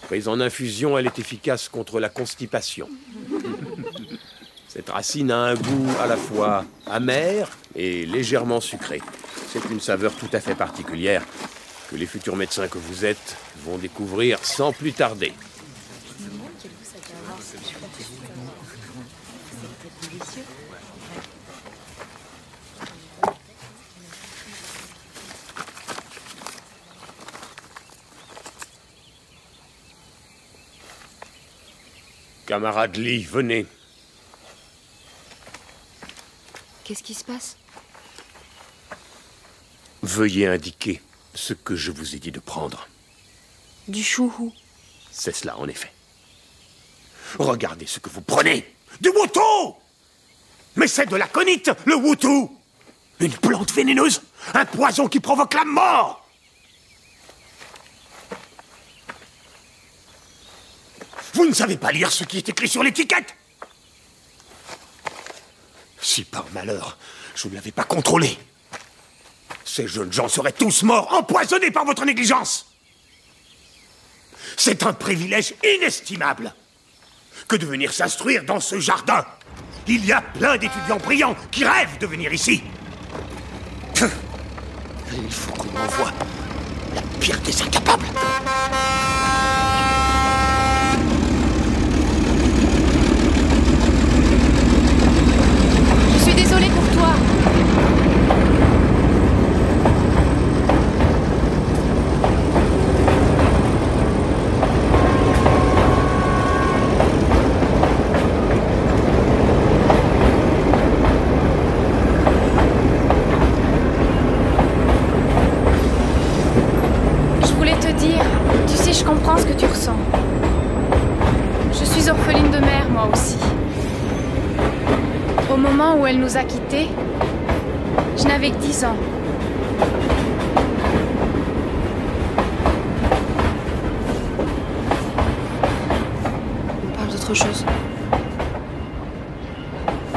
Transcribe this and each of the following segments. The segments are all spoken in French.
Prise en infusion, elle est efficace contre la constipation. Cette racine a un goût à la fois amer et légèrement sucré. C'est une saveur tout à fait particulière que les futurs médecins que vous êtes vont découvrir sans plus tarder. Camarade Lee, venez. Qu'est-ce qui se passe? Veuillez indiquer ce que je vous ai dit de prendre. Du chouhou. C'est cela, en effet. Regardez ce que vous prenez. Du wutu! Mais c'est de l'aconite, le wutu! Une plante vénéneuse, un poison qui provoque la mort! Vous ne savez pas lire ce qui est écrit sur l'étiquette? Si par malheur, je ne l'avais pas contrôlé, ces jeunes gens seraient tous morts, empoisonnés par votre négligence. C'est un privilège inestimable que de venir s'instruire dans ce jardin. Il y a plein d'étudiants brillants qui rêvent de venir ici. Il faut qu'on envoie la pire des incapables. Je suis désolée pour toi. Je voulais te dire, tu sais, je comprends ce que tu ressens. Je suis orpheline de mère, moi aussi. Au moment où elle nous a quittés, je n'avais que 10 ans. On parle d'autre chose.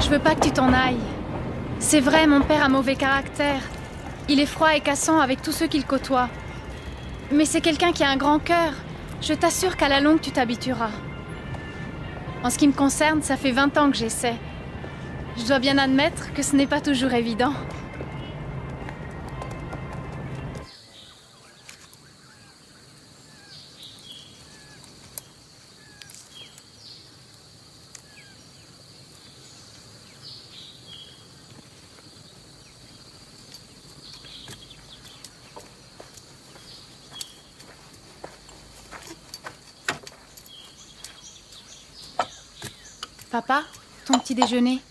Je veux pas que tu t'en ailles. C'est vrai, mon père a mauvais caractère. Il est froid et cassant avec tous ceux qu'il côtoie. Mais c'est quelqu'un qui a un grand cœur. Je t'assure qu'à la longue, tu t'habitueras. En ce qui me concerne, ça fait 20 ans que j'essaie. Je dois bien admettre que ce n'est pas toujours évident. Papa, ton petit déjeuner.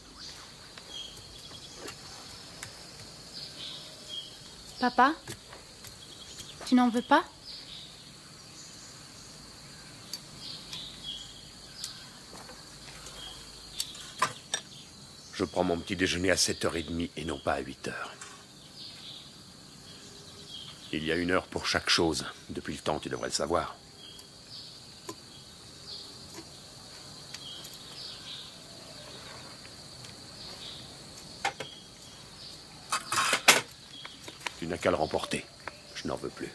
Papa, tu n'en veux pas? Je prends mon petit déjeuner à 7h30 et non pas à 8h. Il y a 1 heure pour chaque chose. Depuis le temps, tu devrais le savoir. Tu n'as qu'à le remporter. Je n'en veux plus.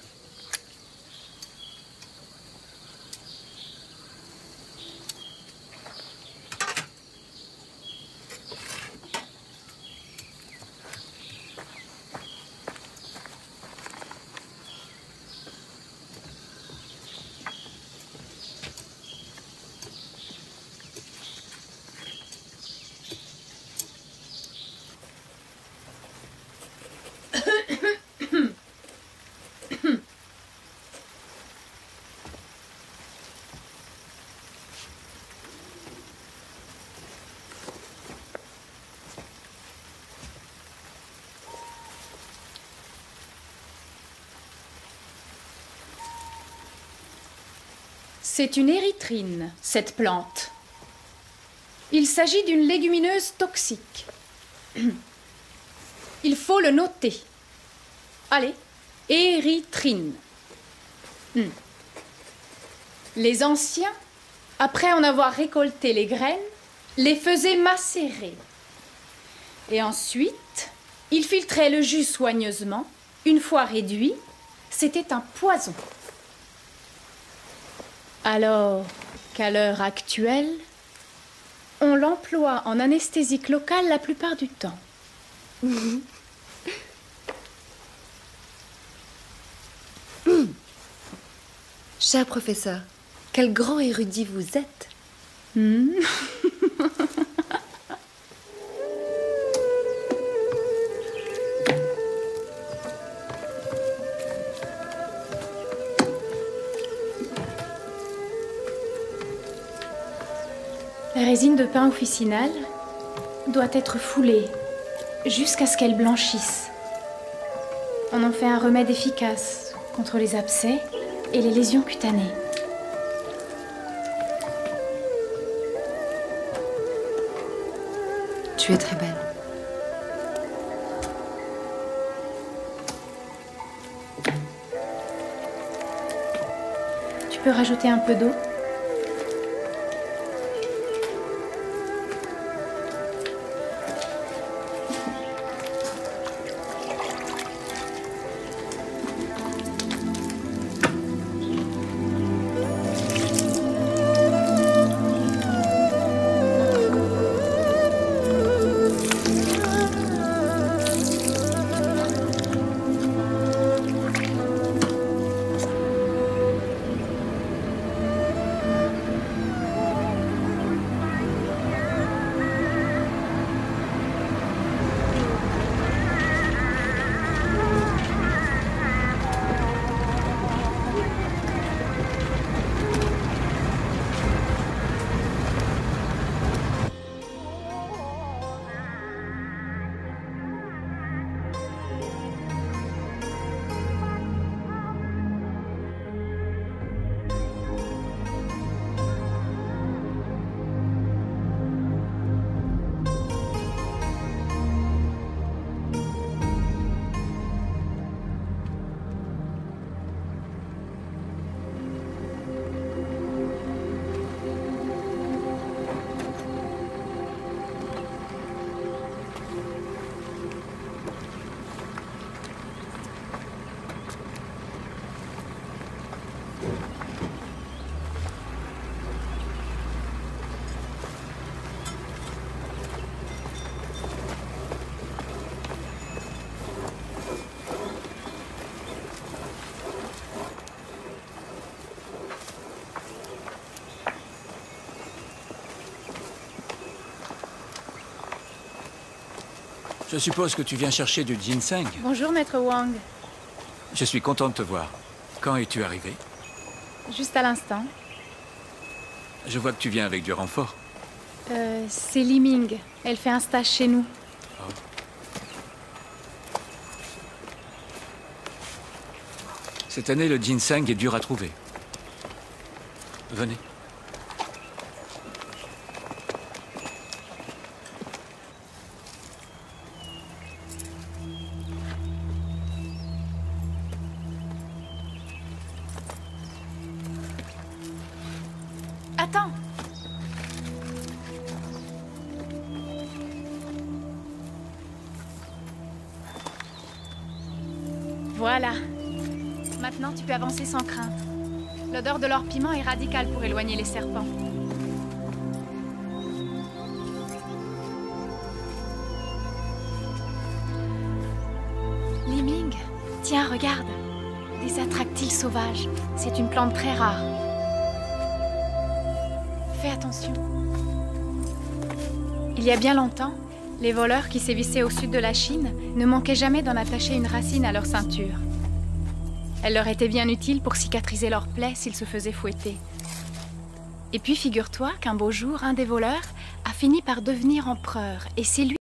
C'est une érythrine, cette plante. Il s'agit d'une légumineuse toxique. Il faut le noter. Allez, érythrine. Les anciens, après en avoir récolté les graines, les faisaient macérer. Et ensuite, ils filtraient le jus soigneusement. Une fois réduit, c'était un poison. Alors qu'à l'heure actuelle, on l'emploie en anesthésique locale la plupart du temps. Cher professeur, quel grand érudit vous êtes. La résine de pain officinale doit être foulée jusqu'à ce qu'elle blanchisse. On en fait un remède efficace contre les abcès et les lésions cutanées. Tu es très belle. Tu peux rajouter un peu d'eau? Je suppose que tu viens chercher du ginseng. Bonjour, maître Wang. Je suis content de te voir. Quand es-tu arrivé? Juste à l'instant. Je vois que tu viens avec du renfort. C'est Li Ming. Elle fait un stage chez nous. Oh. Cette année, le ginseng est dur à trouver. Venez. Attends! Voilà. Maintenant, tu peux avancer sans crainte. L'odeur de leur piment est radicale pour éloigner les serpents. Li Ming, tiens, regarde. Des attractiles sauvages. C'est une plante très rare. Fais attention. Il y a bien longtemps, les voleurs qui sévissaient au sud de la Chine ne manquaient jamais d'en attacher une racine à leur ceinture. Elle leur était bien utile pour cicatriser leurs plaies s'ils se faisaient fouetter. Et puis figure-toi qu'un beau jour, un des voleurs a fini par devenir empereur, et c'est lui